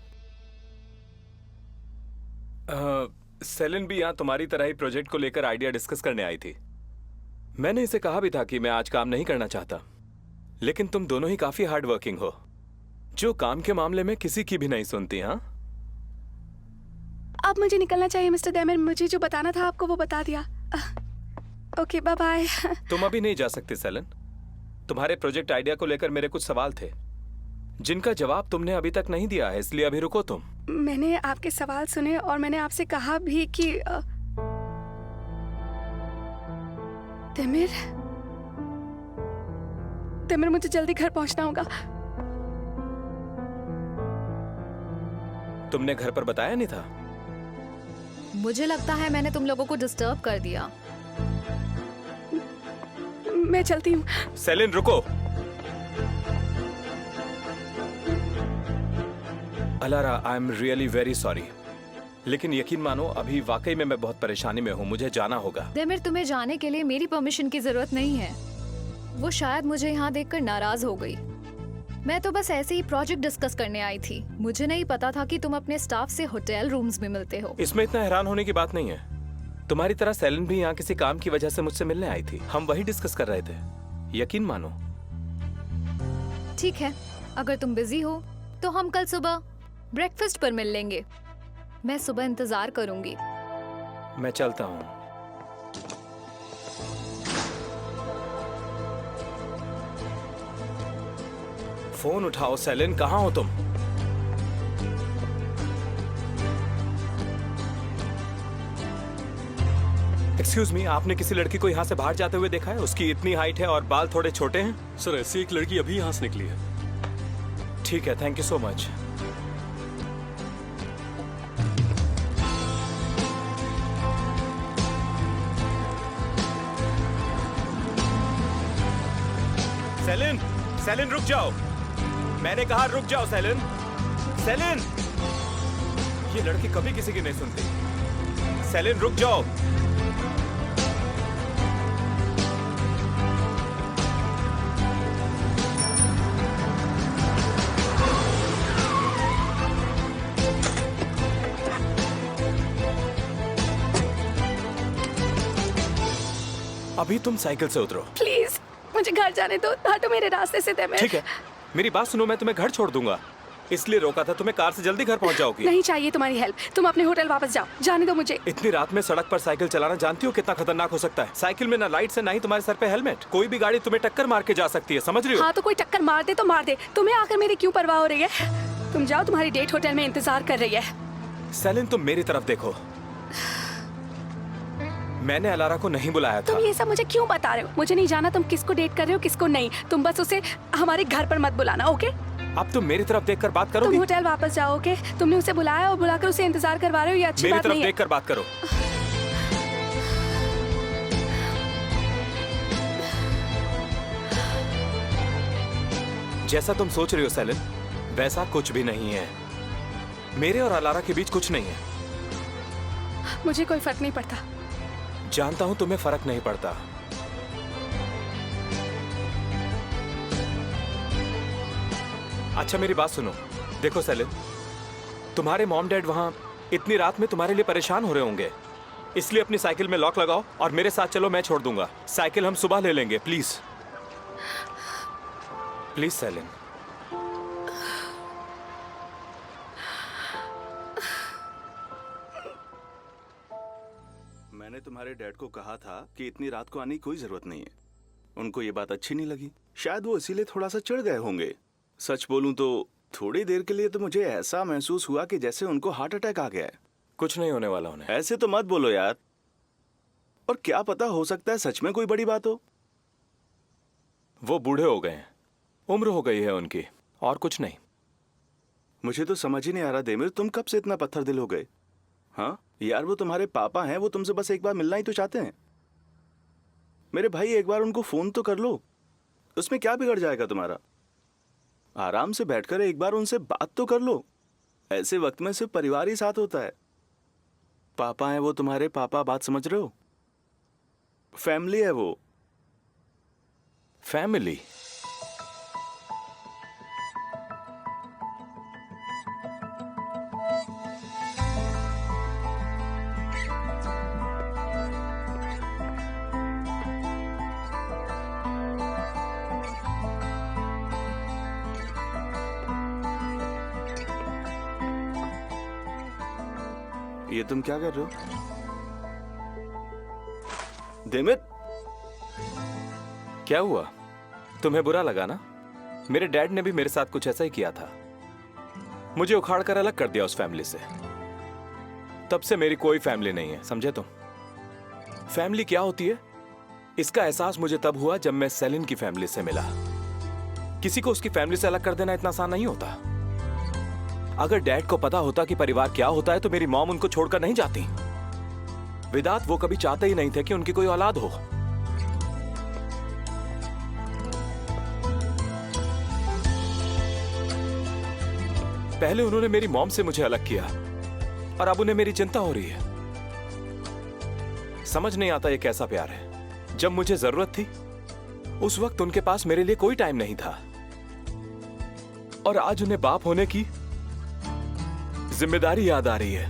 सेलिन भी यहाँ तुम्हारी तरह ही प्रोजेक्ट को लेकर आइडिया डिस्कस करने आई थी। मैंने इसे कहा भी था कि मैं आज काम नहीं करना चाहता, लेकिन तुम दोनों ही काफी हार्ड वर्किंग हो, जो काम के मामले में किसी की भी नहीं सुनती। हाँ, अब मुझे निकलना चाहिए मिस्टर दैमर, मुझे जो बताना था आपको वो बता दिया। Okay bye bye. तुम अभी नहीं जा सकते सेलन। तुम्हारे प्रोजेक्ट आइडिया को लेकर मेरे कुछ सवाल थे जिनका जवाब तुमने अभी तक नहीं दिया है, इसलिए अभी रुको तुम। मैंने आपके सवाल सुने और मैंने आपसे कहा भी कि तमिर मुझे जल्दी घर पहुंचना होगा। तुमने घर पर बताया नहीं था? मुझे लगता है मैंने तुम लोगों को डिस्टर्ब कर दिया। मैं चलती हूँ। सेलिन रुको। ALARA, I am really very sorry, लेकिन यकीन मानो अभी वाकई में मैं बहुत परेशानी में हूँ, मुझे जाना होगा। देमिर, तुम्हें जाने के लिए मेरी परमिशन की जरूरत नहीं है। वो शायद मुझे यहाँ देखकर नाराज हो गई। मैं तो बस ऐसे ही प्रोजेक्ट डिस्कस करने आई थी। मुझे नहीं पता था कि तुम अपने स्टाफ से होटल रूम्स में मिलते हो। इसमें इतना हैरान होने की बात नहीं है। तुम्हारी तरह सेलिन भी यहाँ किसी काम की वजह से मुझसे मिलने आई थी। हम वही डिस्कस कर रहे थे, यकीन मानो। ठीक है, अगर तुम बिजी हो तो हम कल सुबह ब्रेकफास्ट पर मिल लेंगे। मैं सुबह इंतजार करूंगी। मैं चलता हूँ। फोन उठाओ सेलिन, कहाँ हो तुम? एक्सक्यूज मी, आपने किसी लड़की को यहाँ से बाहर जाते हुए देखा है? उसकी इतनी हाइट है और बाल थोड़े छोटे हैं। सर, ऐसी एक लड़की अभी यहाँ से निकली है। ठीक है, thank you so much. Celine, Celine रुक जाओ। मैंने कहा रुक जाओ सेलिन। सेलिन, ये लड़की कभी किसी की नहीं सुनती। सेलिन रुक जाओ। अभी तुम साइकिल से उतरो। प्लीज मुझे घर जाने दो, हटो मेरे रास्ते से। ठीक है, मेरी बात सुनो, मैं तुम्हें घर छोड़ दूंगा, इसलिए रोका था। तुम्हें कार से जल्दी घर पहुंच जाओगी। नहीं चाहिए तुम्हारी हेल्प, तुम अपने होटल वापस जाओ, जाने दो मुझे। इतनी रात में सड़क पर साइकिल चलाना जानती हो कितना खतरनाक हो सकता है? साइकिल में ना लाइट्स है, ना ही तुम्हारे सर पे हेलमेट। कोई भी गाड़ी तुम्हें टक्कर मार के जा सकती है, समझ रही हो? हाँ तो कोई टक्कर मार दे तो मार दे, तुम्हें आकर मेरी क्यों परवाह हो रही है? तुम जाओ, तुम्हारी डेट होटल में इंतजार कर रही है। सेलिन, तुम मेरी तरफ देखो। मैंने अलारा को नहीं बुलाया था। तुम ये सब मुझे क्यों बता रहे हो? मुझे नहीं जाना तुम किसको डेट कर रहे हो, किसको नहीं। तुम बस उसे हमारे घर पर मत बुलाना, ओके? अब तुम मेरी तरफ देखकर बात करोगी? तुम होटल वापस जाओ, ओके? तुमने उसे बुलाया और बुलाकर उसे इंतजार करवा रहे हो, ये अच्छी बात नहीं है। मेरी तरफ देखकर बात करो। जैसा तुम सोच रही हो सेलिन, वैसा कुछ भी नहीं है। मेरे और अलारा के बीच कुछ नहीं है। मुझे कोई फर्क नहीं पड़ता। जानता हूं तुम्हें फर्क नहीं पड़ता। अच्छा मेरी बात सुनो। देखो सेलिन, तुम्हारे मॉम डैड वहां इतनी रात में तुम्हारे लिए परेशान हो रहे होंगे, इसलिए अपनी साइकिल में लॉक लगाओ और मेरे साथ चलो, मैं छोड़ दूंगा। साइकिल हम सुबह ले लेंगे। Please please Celine. मैंने तुम्हारे डैड को कहा था कि इतनी रात को आने की कोई जरूरत नहीं है। उनको ये बात अच्छी नहीं लगी, शायद वो इसीलिए थोड़ा सा चिढ़ गए होंगे। सच बोलूं तो थोड़ी देर के लिए तो मुझे ऐसा महसूस हुआ कि जैसे उनको हार्ट अटैक आ गया है। कुछ नहीं होने वाला उन्हें। ऐसे तो मत बोलो यार। और क्या पता, हो सकता है सच में कोई बड़ी बात हो। वो बूढ़े हो गए हैं, उम्र हो गई है उनकी, और कुछ नहीं। मुझे तो समझ ही नहीं आ रहा देमिर, तुम कब से इतना पत्थर दिल हो गए? हाँ यार, वो तुम्हारे पापा हैं, वो तुमसे बस एक बार मिलना ही तो चाहते हैं। मेरे भाई, एक बार उनको फोन तो कर लो, उसमें क्या बिगड़ जाएगा तुम्हारा? आराम से बैठकर एक बार उनसे बात तो कर लो। ऐसे वक्त में सिर्फ परिवार ही साथ होता है। पापा हैं वो तुम्हारे पापा, बात समझ रहे हो? फैमिली है वो। फैमिली? ये तुम क्या कर रहे हो? देमित, क्या हुआ? तुम्हें बुरा लगा ना? मेरे डैड ने भी मेरे साथ कुछ ऐसा ही किया था। मुझे उखाड़ कर अलग कर दिया उस फैमिली से। तब से मेरी कोई फैमिली नहीं है, समझे तुम? फैमिली क्या होती है इसका एहसास मुझे तब हुआ जब मैं सेलिन की फैमिली से मिला। किसी को उसकी फैमिली से अलग कर देना इतना आसान नहीं होता। अगर डैड को पता होता कि परिवार क्या होता है तो मेरी मॉम उनको छोड़कर नहीं जाती। विदात वो कभी चाहते ही नहीं थे कि उनकी कोई औलाद हो। पहले उन्होंने मेरी मॉम से मुझे अलग किया और अब उन्हें मेरी चिंता हो रही है। समझ नहीं आता ये कैसा प्यार है। जब मुझे जरूरत थी उस वक्त उनके पास मेरे लिए कोई टाइम नहीं था और आज उन्हें बाप होने की जिम्मेदारी याद आ रही है।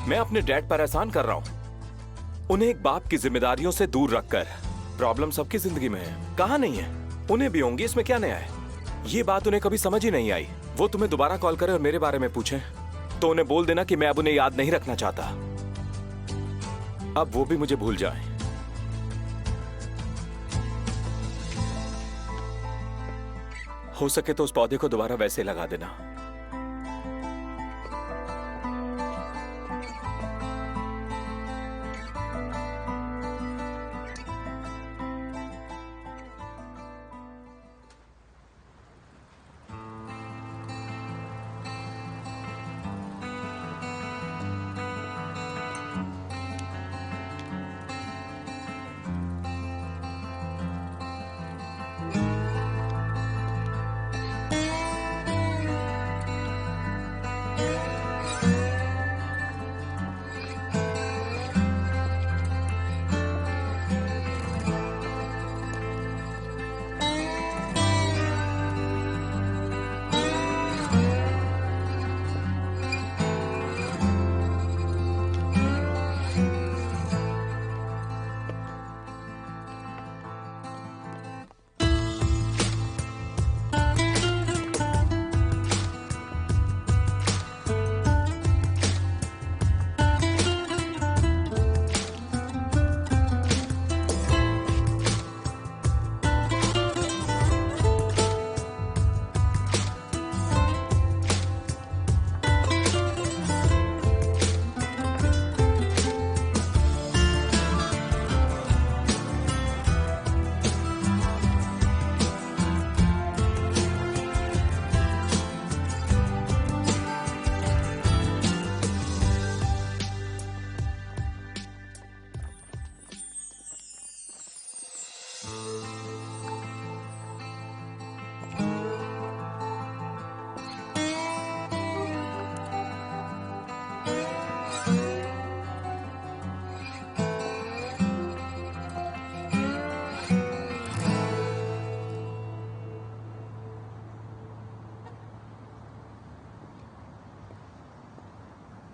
मैं अपने डैड पर एहसान कर रहा हूं, उन्हें एक बाप की जिम्मेदारियों से दूर रखकर। प्रॉब्लम सबकी जिंदगी में है, कहां नहीं है? उन्हें भी होंगी, इसमें क्या नया है? ये बात उन्हें कभी समझ ही नहीं आई। वो तुम्हें दोबारा कॉल करें और मेरे बारे में पूछें तो उन्हें बोल देना कि मैं अब उन्हें याद नहीं रखना चाहता। अब वो भी मुझे भूल जाएं। हो सके तो उस पौधे को दोबारा वैसे लगा देना।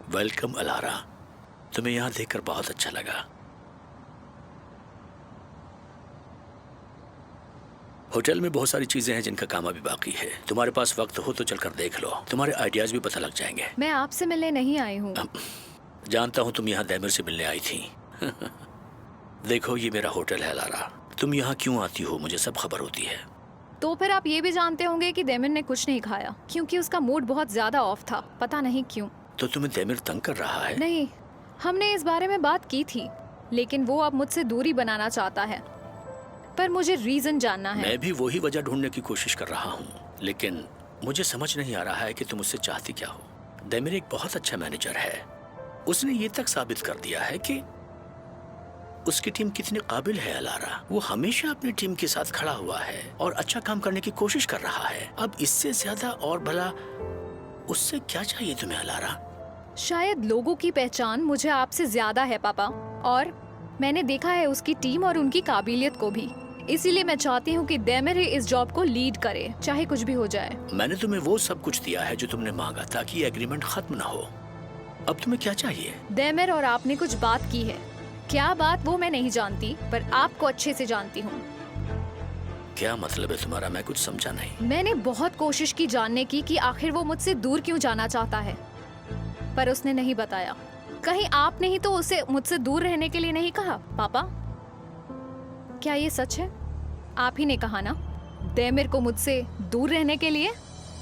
वेलकम अलारा, तुम्हें यहाँ देखकर बहुत अच्छा लगा। होटल में बहुत सारी चीजें हैं जिनका काम अभी बाकी है। तुम्हारे पास वक्त हो तो चलकर देख लो, तुम्हारे आइडियाज भी पता लग जाएंगे। मैं आपसे मिलने नहीं आई हूँ। जानता हूँ तुम यहाँ दैमिर से मिलने आई थी। देखो ये मेरा होटल है अलारा, तुम यहाँ क्यों आती हो मुझे सब खबर होती है। तो फिर आप ये भी जानते होंगे कि देमिर ने कुछ नहीं खाया क्योंकि उसका मूड बहुत ज्यादा ऑफ था, पता नहीं क्यों। तो तुम्हें देमिर तंग कर रहा है? नहीं, हमने इस बारे में बात की थी, लेकिन वो अब मुझसे दूरी बनाना चाहता है। पर मुझे रीजन जानना है। मैं भी वही वजह ढूंढने की कोशिश कर रहा हूँ, लेकिन मुझे समझ नहीं आ रहा है कि तुम उससे चाहती क्या हो। देमिर एक बहुत अच्छा मैनेजर है, उसने ये तक साबित कर दिया है कि उसकी टीम कितनी काबिल है अलारा। वो हमेशा अपनी टीम के साथ खड़ा हुआ है और अच्छा काम करने की कोशिश कर रहा है। अब इससे ज्यादा और भला उससे क्या चाहिए तुम्हें अलारा? शायद लोगों की पहचान मुझे आपसे ज्यादा है पापा, और मैंने देखा है उसकी टीम और उनकी काबिलियत को भी। इसीलिए मैं चाहती हूँ कि देमिर इस जॉब को लीड करे, चाहे कुछ भी हो जाए। मैंने तुम्हें वो सब कुछ दिया है जो तुमने मांगा ताकि ये एग्रीमेंट खत्म ना हो। अब तुम्हें क्या चाहिए? देमिर और आपने कुछ बात की है, क्या बात वो मैं नहीं जानती, पर आपको अच्छे से जानती हूँ। क्या मतलब है तुम्हारा? मैं कुछ समझा नहीं। मैंने बहुत कोशिश की जानने की कि आखिर वो मुझसे दूर क्यों जाना चाहता है, पर उसने नहीं बताया। कहीं आपने ही तो उसे मुझसे दूर रहने के लिए नहीं कहा? पापा, क्या ये सच है? आप ही ने कहा ना देमिर को मुझसे दूर रहने के लिए?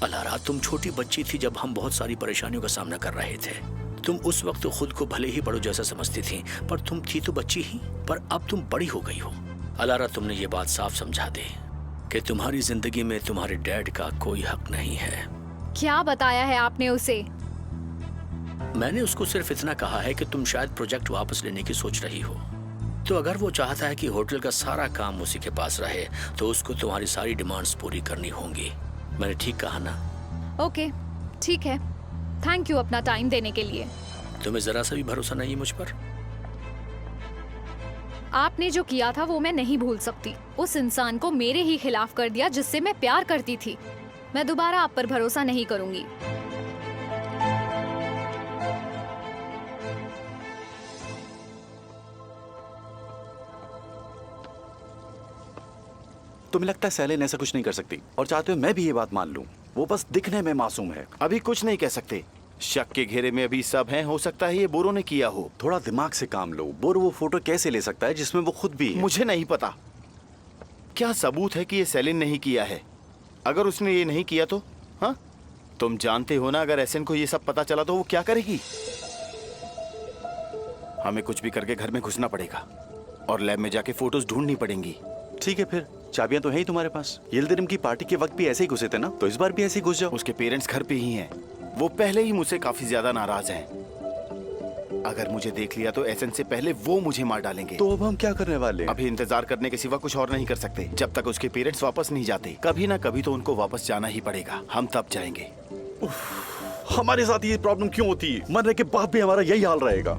अलारा, तुम छोटी बच्ची थी जब हम बहुत सारी परेशानियों का सामना कर रहे थे। तुम उस वक्त खुद को भले ही बड़ों जैसा समझती थी, पर तुम थी तो बच्ची ही। पर अब तुम बड़ी हो गई हो। अलारा, तुमने ये बात साफ समझा दी कि तुम्हारी जिंदगी में तुम्हारे डैड का कोई हक नहीं है। क्या बताया है आपने उसे? मैंने उसको सिर्फ इतना कहा है कि तुम शायद प्रोजेक्ट वापस लेने की सोच रही हो। तो अगर वो चाहता है कि होटल का सारा काम उसी के पास रहे, तो उसको तुम्हारी सारी डिमांड्स पूरी करनी होंगी। मैंने ठीक कहा ना? ओके, ठीक है। थैंक यू अपना टाइम देने के लिए। तुम्हें जरा सा भी भरोसा नहीं है मुझ पर? आपने जो किया था वो मैं नहीं भूल सकती। उस इंसान को मेरे ही खिलाफ कर दिया जिससे मैं प्यार करती थी। मैं दोबारा आप पर भरोसा नहीं करूंगी। तुम्हें लगता है सेलिन ऐसा कुछ नहीं कर सकती? और चाहते हो मैं भी ये बात मान लूं? वो बस दिखने में मासूम है। अभी कुछ नहीं कह सकते। शक के घेरे में अभी सब हैं। हो सकता है ये बोरो ने किया हो। थोड़ा दिमाग से काम लो। बोरो वो फोटो कैसे ले सकता है जिसमें वो खुद भी है? मुझे नहीं पता। क्या सबूत है कि ये सेलिन नहीं किया है? अगर उसने ये नहीं किया तो? हाँ, तुम जानते हो ना, अगर एसन को ये सब पता चला तो वो क्या करेगी? हमें कुछ भी करके घर में घुसना पड़ेगा और लैब में जाके फोटोज ढूंढनी पड़ेंगी। ठीक है, फिर चाबियां तो है ही तुम्हारे पास। यिल्दिरिम की पार्टी के वक्त भी ऐसे ही घुसे थे ना, तो इस बार भी ऐसे ही घुस जाओ। उसके पेरेंट्स घर पे ही हैं। वो पहले ही मुझसे काफी ज्यादा नाराज हैं। अगर मुझे देख लिया तो एसन से पहले वो मुझे मार डालेंगे। तो अब हम क्या करने वाले हैं? अभी इंतजार करने के सिवा कुछ और नहीं कर सकते। जब तक उसके पेरेंट्स वापस नहीं जाते, कभी ना कभी तो उनको वापस जाना ही पड़ेगा। हम तब जाएंगे। हमारे साथ ये प्रॉब्लम क्यों होती है? मरने के बाद भी हमारा यही हाल रहेगा।